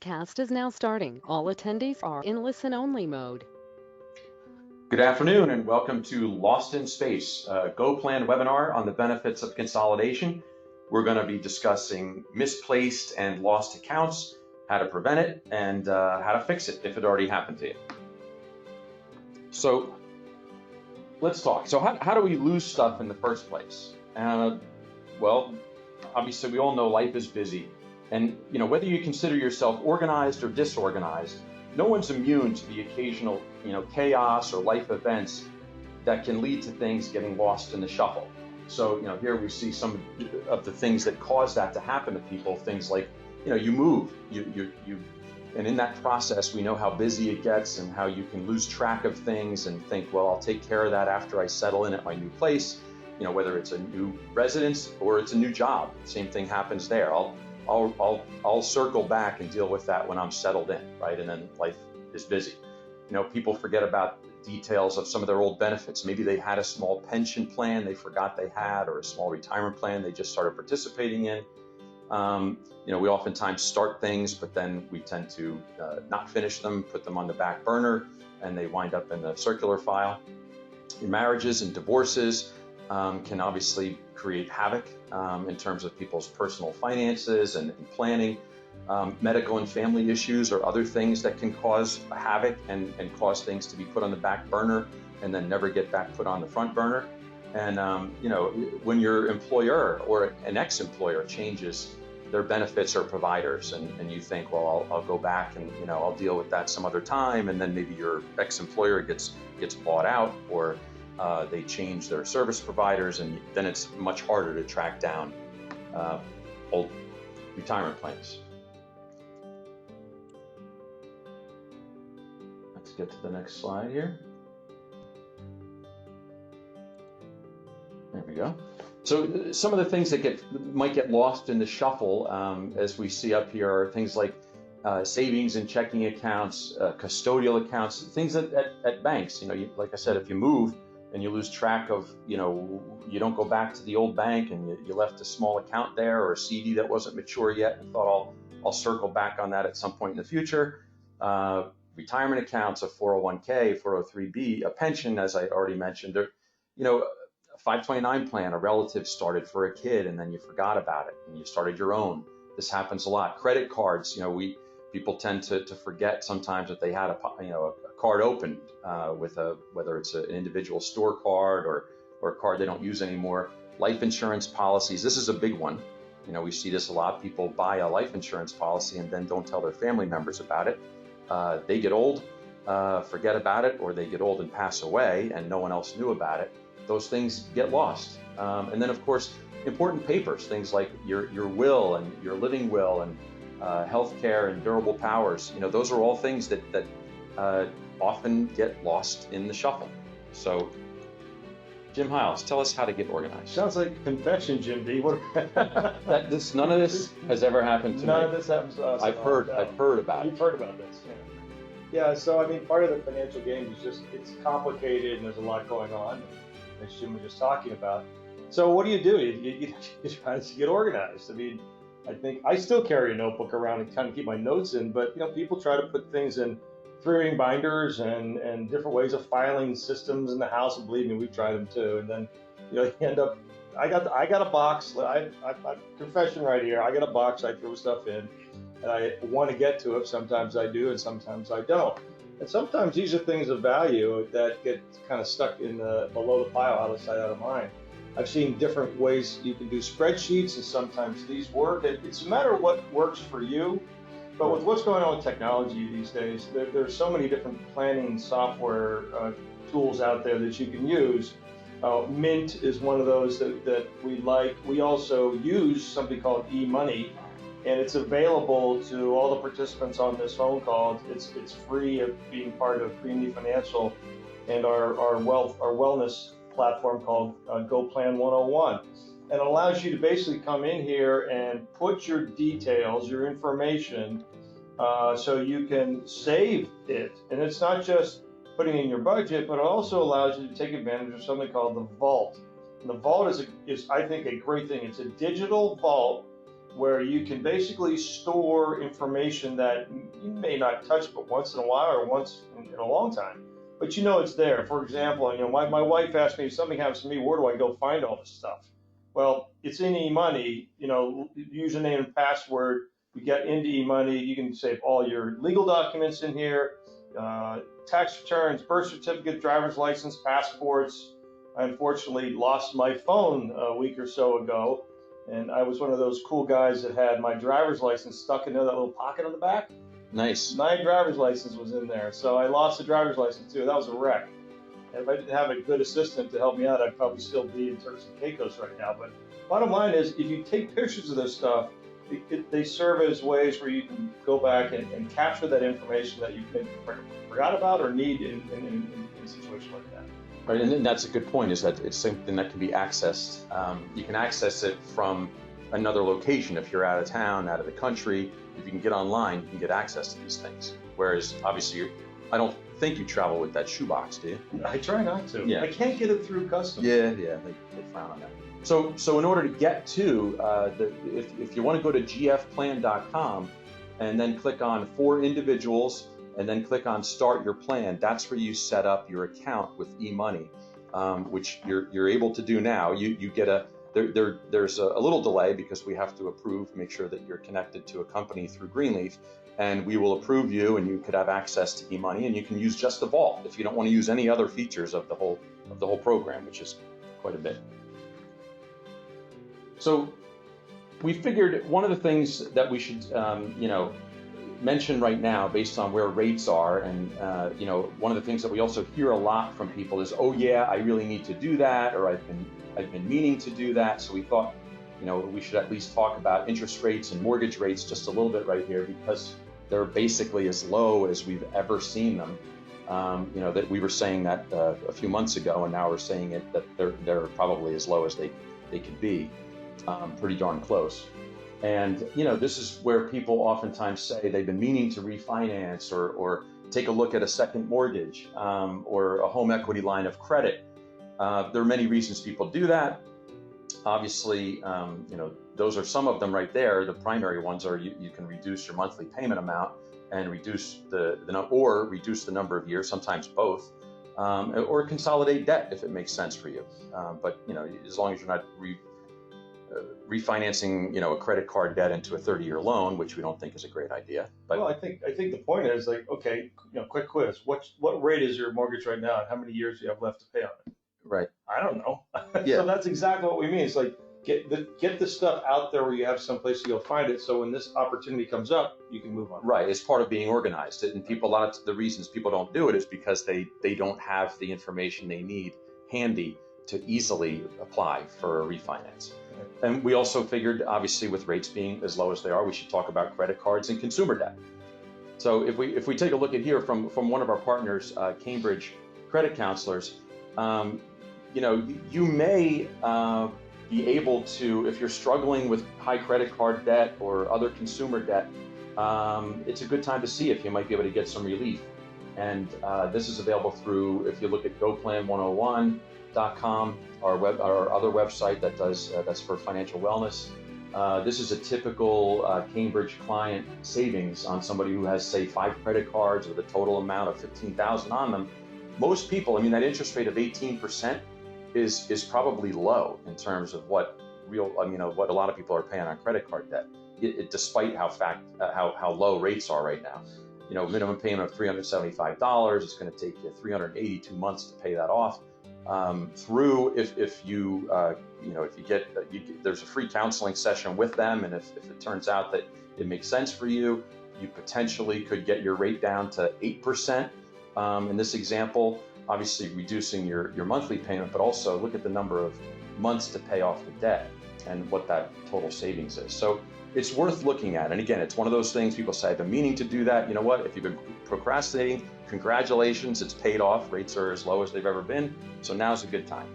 broadcast is now starting. All attendees are in listen-only mode. Good afternoon and welcome to Lost in Space, a GoPlan webinar on the benefits of consolidation. We're going to be discussing misplaced and lost accounts, how to prevent it, and how to fix it if it already happened to you. So let's talk. So how do we lose stuff in the first place? Well, obviously we all know life is busy, and whether you consider yourself organized or disorganized, no one's immune to the occasional chaos or life events that can lead to things getting lost in the shuffle. So here we see some of the things that cause that to happen to people. Things like you move, and in that process we know how busy it gets and how you can lose track of things and think, well, I'll take care of that after I settle in at my new place. Whether it's a new residence or it's a new job, same thing happens there. I'll circle back and deal with that when I'm settled in, right? And then life is busy. People forget about details of some of their old benefits. Maybe they had a small pension plan they forgot they had, or a small retirement plan they just started participating in. We oftentimes start things, but then we tend to not finish them, put them on the back burner, and they wind up in the circular file. Marriages and divorces can obviously create havoc in terms of people's personal finances and planning. Medical and family issues are other things that can cause havoc and cause things to be put on the back burner and then never get back put on the front burner. And when your employer or an ex-employer changes their benefits or providers, and you think, well, I'll go back and I'll deal with that some other time, and then maybe your ex-employer gets bought out, or they change their service providers, and then it's much harder to track down old retirement plans. Let's get to the next slide here. There we go. So some of the things that might get lost in the shuffle, as we see up here, are things like savings and checking accounts, custodial accounts, things at banks. Like I said, if you move and you lose track of, you don't go back to the old bank and you left a small account there or a CD that wasn't mature yet and thought I'll circle back on that at some point in the future. Retirement accounts, a 401k, 403b, a pension, as I already mentioned, a 529 plan, a relative started for a kid and then you forgot about it and you started your own. This happens a lot. Credit cards, people tend to forget sometimes that they had a card opened with whether it's an individual store card or a card they don't use anymore. Life insurance policies, this is a big one. We see this a lot. People buy a life insurance policy and then don't tell their family members about it. They get old, forget about it, or they get old and pass away and no one else knew about it. Those things get lost. And then of course, important papers, things like your will and your living will and healthcare and durable powers, those are all things that often get lost in the shuffle. So, Jim Hiles, tell us how to get organized. Sounds like a confession, Jim D. None of this has ever happened to me. None of this happens to us. I've heard about it. You've heard about this, yeah. So part of the financial game is it's complicated and there's a lot going on, as Jim was just talking about. So what do? You try to get organized. I think I still carry a notebook around and kind of keep my notes in, but people try to put things in three-ring binders and different ways of filing systems in the house, and believe me, we've tried them too. And then you end up. I got a box. I confession right here. I got a box. I throw stuff in, and I want to get to it. Sometimes I do, and sometimes I don't. And sometimes these are things of value that get kind of stuck in below the pile, out of sight, out of mind. I've seen different ways you can do spreadsheets, and sometimes these work. It's a matter of what works for you. But with what's going on with technology these days, there's so many different planning software tools out there that you can use. Mint is one of those that we like. We also use something called eMoney, and it's available to all the participants on this phone call. It's free of being part of Greenleaf Financial and our wellness platform called GoPlan 101. And it allows you to basically come in here and put your details, your information, so you can save it. And it's not just putting in your budget, but it also allows you to take advantage of something called the vault. And the vault is I think, a great thing. It's a digital vault where you can basically store information that you may not touch but once in a while or once in a long time. But you know it's there. For example, my wife asked me if something happens to me, where do I go find all this stuff? Well, it's in eMoney, username and password. You get into eMoney, you can save all your legal documents in here, tax returns, birth certificate, driver's license, passports. I unfortunately lost my phone a week or so ago, and I was one of those cool guys that had my driver's license stuck into that little pocket on the back. Nice. My driver's license was in there, so I lost the driver's license too. That was a wreck. And if I didn't have a good assistant to help me out, I'd probably still be in Turks and Caicos right now. But bottom line is, if you take pictures of this stuff, they serve as ways where you can go back and capture that information that you forgot about or need in a situation like that. Right, and that's a good point, is that it's something that can be accessed. You can access it from another location. If you're out of town, out of the country, if you can get online, you can get access to these things. Whereas, obviously, I don't think you travel with that shoebox, do you? I try not to. Yeah. I can't get it through customs. Yeah, they frown on that. So in order to get to, if you want to go to gfplan.com and then click on For Individuals and then click on Start Your Plan, that's where you set up your account with eMoney, which you're able to do now. You get there's a little delay because we have to make sure that you're connected to a company through Greenleaf, and we will approve you, and you could have access to eMoney, and you can use just the vault if you don't want to use any other features of the whole program, which is quite a bit. So we figured one of the things that we should mention right now, based on where rates are, and one of the things that we also hear a lot from people is, oh yeah, I really need to do that, or I've been meaning to do that. So we thought, we should at least talk about interest rates and mortgage rates just a little bit right here, because they're basically as low as we've ever seen them. That we were saying that a few months ago, and now we're saying it that they're probably as low as they could be, pretty darn close. And this is where people oftentimes say they've been meaning to refinance or take a look at a second mortgage or a home equity line of credit. There are many reasons people do that. Obviously, those are some of them right there. The primary ones are you can reduce your monthly payment amount and reduce reduce the number of years, sometimes both, or consolidate debt if it makes sense for you. But as long as you're not refinancing, a credit card debt into a 30-year loan, which we don't think is a great idea. But well, I think the point is, like, okay, quick quiz. What rate is your mortgage right now, and how many years do you have left to pay on it? Right. I don't know. Yeah. So that's exactly what we mean. It's like get the stuff out there where you have some place to go find it. So when this opportunity comes up, you can move on. Right. It's part of being organized. And a lot of the reasons people don't do it is because they don't have the information they need handy to easily apply for a refinance. And we also figured, obviously, with rates being as low as they are, we should talk about credit cards and consumer debt. So if we take a look at here from one of our partners, Cambridge Credit Counselors, you may be able to, if you're struggling with high credit card debt or other consumer debt, it's a good time to see if you might be able to get some relief. And this is available through, if you look at GoPlan101.com, our other website that's for financial wellness. This is a typical Cambridge client savings on somebody who has, say, 5 credit cards with a total amount of $15,000 on them. Most people, that interest rate of 18% is probably low in terms of what a lot of people are paying on credit card debt, despite how low rates are right now. Minimum payment of $375. It's going to take you 382 months to pay that off. There's a free counseling session with them, and if it turns out that it makes sense for you, you potentially could get your rate down to 8%. In this example, obviously reducing your monthly payment, but also look at the number of months to pay off the debt and what that total savings is. So it's worth looking at. And again, it's one of those things people say, I've been meaning to do that. You know what? If you've been procrastinating, congratulations, it's paid off. Rates are as low as they've ever been. So now's a good time.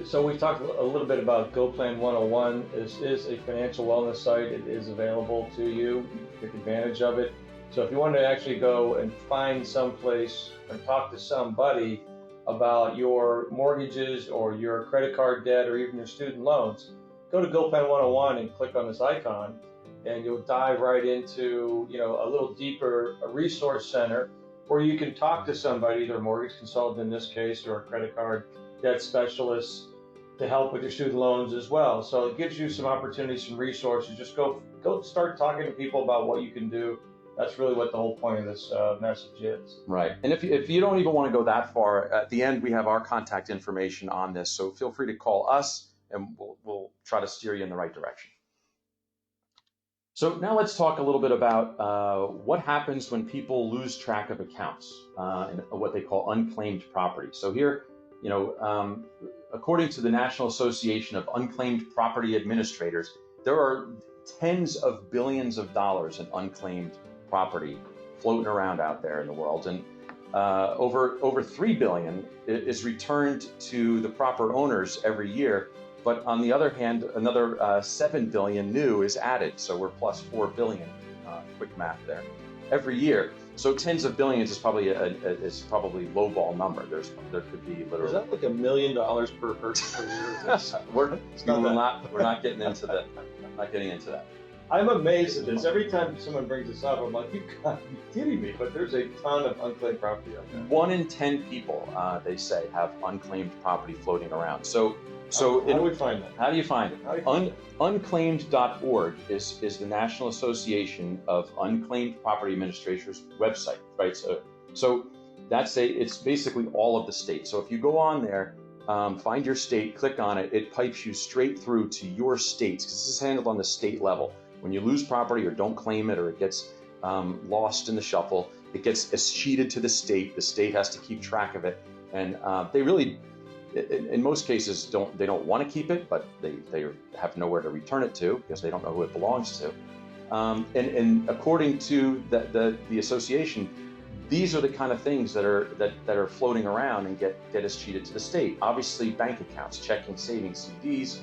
So we've talked a little bit about GoPlan 101. This is a financial wellness site. It is available to you. Take advantage of it. So if you want to actually go and find someplace and talk to somebody about your mortgages or your credit card debt or even your student loans, go to GoPlan 101 and click on this icon, and you'll dive right into, a little deeper a resource center where you can talk to somebody, either a mortgage consultant in this case or a credit card debt specialist, to help with your student loans as well. So it gives you some opportunities, some resources. Just go start talking to people about what you can do. That's really what the whole point of this message is. Right. And if you don't even want to go that far, at the end we have our contact information on this. So feel free to call us, and we'll try to steer you in the right direction. So now let's talk a little bit about what happens when people lose track of accounts and what they call unclaimed property. So here, according to the National Association of Unclaimed Property Administrators, there are tens of billions of dollars in unclaimed property floating around out there in the world, and over 3 billion is returned to the proper owners every year. But on the other hand, another 7 billion new is added, so we're plus 4 billion. Quick math there, every year. So tens of billions is probably lowball number. There could be literally. Is that like $1 million per person per year? we're not getting into that. Not getting into that. I'm amazed at this. Every time someone brings this up, I'm like, you gotta be kidding me. But there's a ton of unclaimed property out there. 1 in 10 people, they say, have unclaimed property floating around. So how do we find that? How do you find it? Unclaimed.org is the National Association of Unclaimed Property Administrators website, right? So it's basically all of the states. So if you go on there, find your state, click on it, it pipes you straight through to your states, because this is handled on the state level. When you lose property or don't claim it, or it gets lost in the shuffle, it gets escheated to the state. The state has to keep track of it, and they really, in most cases, don't want to keep it, but they have nowhere to return it to because they don't know who it belongs to. And according to the association, these are the kind of things that are floating around and get escheated to the state. Obviously, bank accounts, checking, savings, CDs,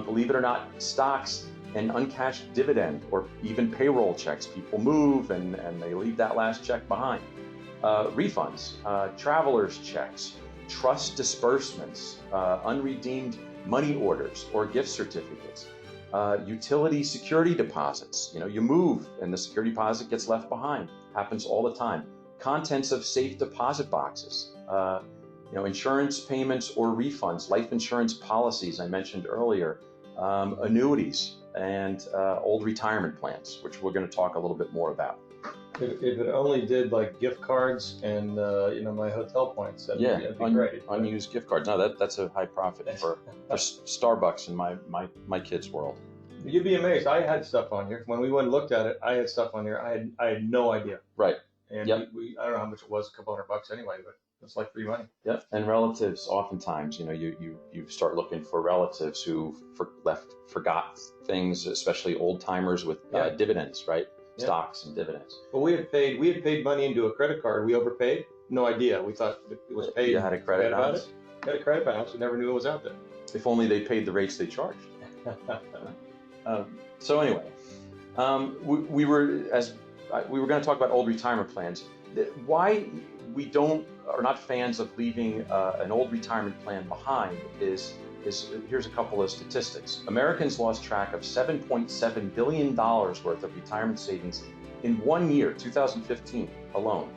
believe it or not, stocks, and uncashed dividend, or even payroll checks. People move and they leave that last check behind. Refunds, traveler's checks, trust disbursements, unredeemed money orders or gift certificates, utility security deposits. You move and the security deposit gets left behind. Happens all the time. Contents of safe deposit boxes, insurance payments or refunds, life insurance policies I mentioned earlier, annuities, and old retirement plans, which we're going to talk a little bit more about. If it only did like gift cards and my hotel points, that'd be great. Unused gift cards. No, that's a high profit for Starbucks in my kids' world. You'd be amazed. I had stuff on here when we went and looked at it. I had stuff on here. I had no idea. Right. And I don't know how much it was, a couple $100 anyway, but it's like free money. Yep. And relatives, oftentimes, you start looking for relatives who forgot things, especially old timers with dividends, right? Yeah. Stocks and dividends. Well, we had paid money into a credit card. We overpaid. No idea. We thought it was paid. You had a credit balance. Had a credit balance. We never knew it was out there. If only they paid the rates they charged. So anyway, we were going to talk about old retirement plans. Why we are not fans of leaving an old retirement plan behind is here's a couple of statistics. Americans lost track of $7.7 billion worth of retirement savings in 1 year, 2015 alone,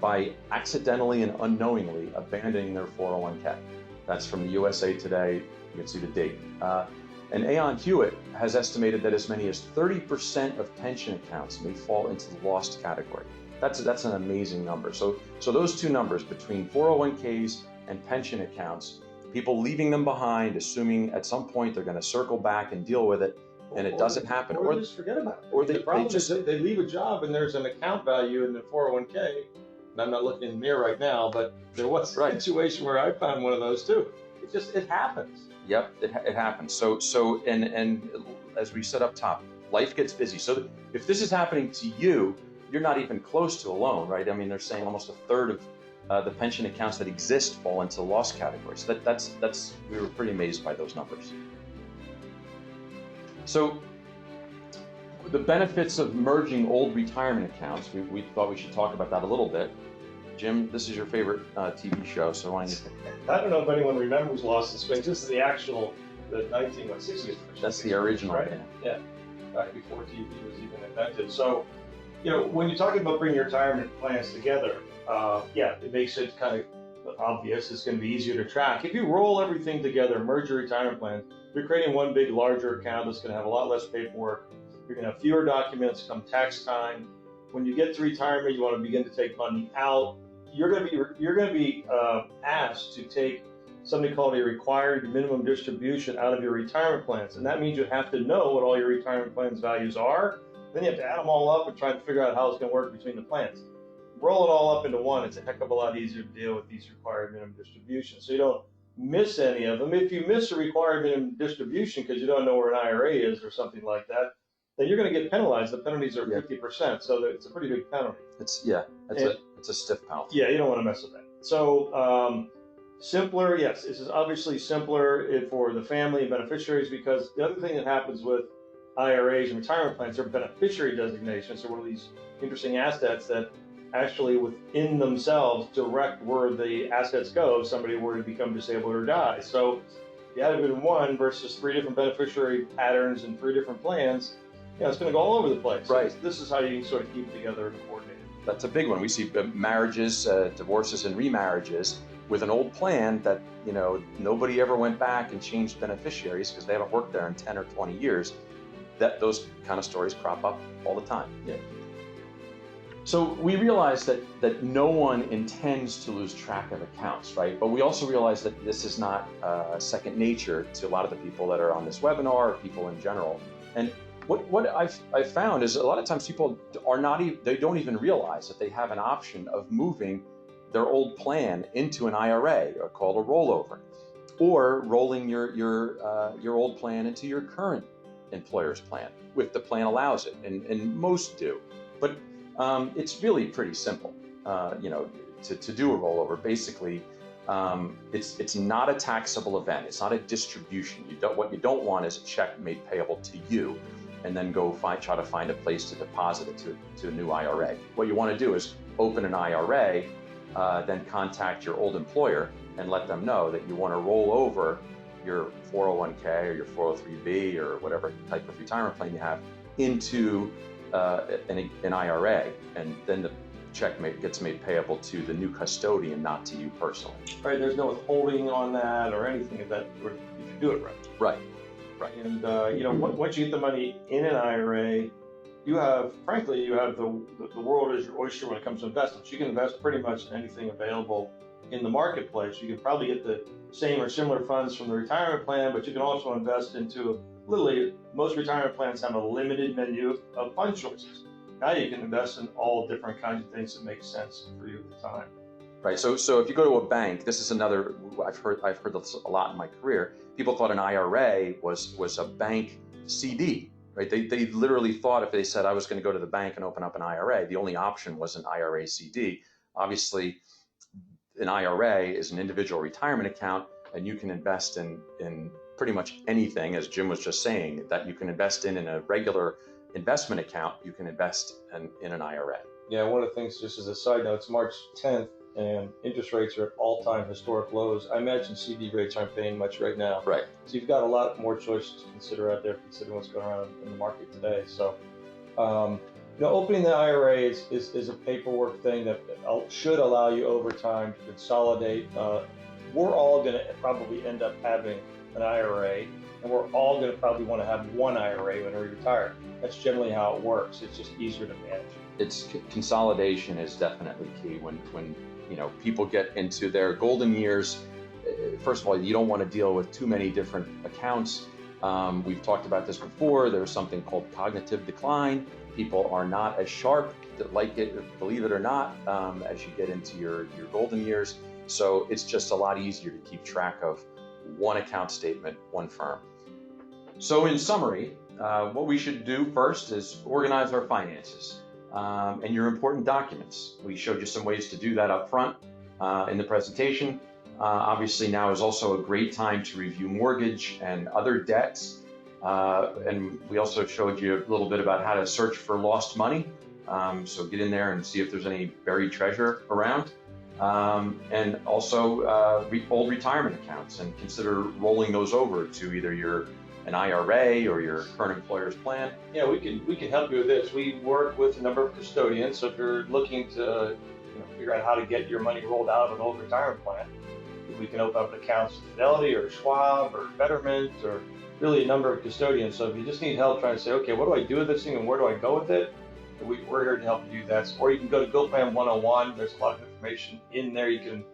by accidentally and unknowingly abandoning their 401k. That's from the USA Today. You can see the date. And Aon Hewitt has estimated that as many as 30% of pension accounts may fall into the lost category. That's an amazing number. So those two numbers, between 401ks and pension accounts, people leaving them behind, assuming at some point they're going to circle back and deal with it, and it doesn't happen. Or just forget about it. Or the problem is they leave a job and there's an account value in the 401k. And I'm not looking in the mirror right now, but there was a situation where I found one of those too. It happens. Yep, it happens. So and as we said up top, life gets busy. So if this is happening to you, you're not even close to a loan, right? I mean, they're saying almost a third of the pension accounts that exist fall into the lost category. So that's we were pretty amazed by those numbers. So the benefits of merging old retirement accounts, we thought we should talk about that a little bit. Jim, this is your favorite TV show, so why don't you? I don't know if anyone remembers Lost in Space. This is the actual the 1960s. That's the original, right? Yeah, back before TV was even invented. So, when you're talking about bringing your retirement plans together, yeah, it makes it kind of obvious. It's going to be easier to track. If you roll everything together, merge your retirement plans, you're creating one big, larger account that's going to have a lot less paperwork. You're going to have fewer documents come tax time. When you get to retirement, you want to begin to take money out. You're going to be asked to take something called a required minimum distribution out of your retirement plans, and that means you have to know what all your retirement plans values are. Then you have to add them all up and try to figure out how it's going to work between the plans. Roll it all up into one. It's a heck of a lot easier to deal with these required minimum distributions, so you don't miss any of them. If you miss a required minimum distribution because you don't know where an IRA is or something like that, then you're going to get penalized. The penalties are 50%, so it's a pretty big penalty. It's a stiff penalty. Yeah, you don't want to mess with that. So simpler, yes, this is obviously simpler for the family and beneficiaries, because the other thing that happens with IRAs and retirement plans are beneficiary designations. So one of these interesting assets that actually within themselves direct where the assets go if somebody were to become disabled or die. So if you had it in one versus 3 different beneficiary patterns and 3 different plans, it's going to go all over the place. Right. So this is how you can sort of keep it together and coordinate it. That's a big one. We see marriages, divorces, and remarriages with an old plan that nobody ever went back and changed beneficiaries because they haven't worked there in 10 or 20 years. Those kind of stories crop up all the time. Yeah. So we realize that no one intends to lose track of accounts, right? But we also realize that this is not second nature to a lot of the people that are on this webinar, or people in general. And what I've found is a lot of times people they don't even realize that they have an option of moving their old plan into an IRA, or called a rollover, or rolling your old plan into your current employer's plan, if the plan allows it, and most do. But it's really pretty simple, to do a rollover. Basically, it's not a taxable event. It's not a distribution. What you don't want is a check made payable to you, and then try to find a place to deposit it to a new IRA. What you want to do is open an IRA, then contact your old employer and let them know that you want to roll over your 401k or your 403b or whatever type of retirement plan you have into an IRA, and then the check gets made payable to the new custodian, not to you personally. Right, there's no withholding on that or anything of that, if you do it right. Right. And once you get the money in an IRA, you have the world as your oyster when it comes to investments. You can invest pretty much in anything available in the marketplace. You can probably get the same or similar funds from the retirement plan, but you can also invest into literally, most retirement plans have a limited menu of fund choices. Now you can invest in all different kinds of things that make sense for you at the time. Right. So if you go to a bank, this is another, I've heard this a lot in my career. People thought an IRA was a bank CD. Right? They literally thought if they said I was going to go to the bank and open up an IRA, the only option was an IRA CD. Obviously, an IRA is an individual retirement account, and you can invest in pretty much anything, as Jim was just saying, that you can invest in a regular investment account. You can invest in an IRA. Yeah, one of the things, just as a side note, it's March 10th, and interest rates are at all-time historic lows. I imagine CD rates aren't paying much right now. Right. So you've got a lot more choices to consider out there, considering what's going on in the market today. So, opening the IRA is a paperwork thing that should allow you over time to consolidate. We're all going to probably end up having an IRA, and we're all going to probably want to have one IRA when we retire. That's generally how it works. It's just easier to manage. Consolidation is definitely key when people get into their golden years. First of all, you don't want to deal with too many different accounts. We've talked about this before. There's something called cognitive decline. People are not as sharp, like it, believe it or not, as you get into your golden years. So it's just a lot easier to keep track of one account statement, one firm. So in summary, what we should do first is organize our finances and your important documents. We showed you some ways to do that up front in the presentation. Obviously now is also a great time to review mortgage and other debts. And we also showed you a little bit about how to search for lost money. So get in there and see if there's any buried treasure around. and also old retirement accounts, and consider rolling those over to either an IRA or your current employer's plan. Yeah, we can help you with this. We work with a number of custodians. So if you're looking to figure out how to get your money rolled out of an old retirement plan, we can open up accounts with Fidelity or Schwab or Betterment or really a number of custodians. So if you just need help trying to say, okay, what do I do with this thing and where do I go with it? We're here to help you do that. Or you can go to GoPlan 101. There's a lot of information in there. You can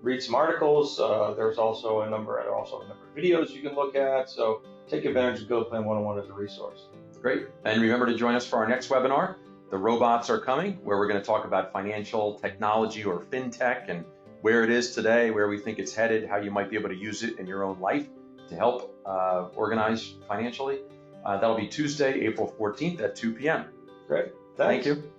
read some articles. There's also a number of videos you can look at. So take advantage of GoPlan 101 as a resource. Great. And remember to join us for our next webinar. The robots are coming, where we're going to talk about financial technology or fintech and where it is today, where we think it's headed, how you might be able to use it in your own life to help organize financially. That'll be Tuesday, April 14th at 2 p.m. Great. Thank Thanks. you.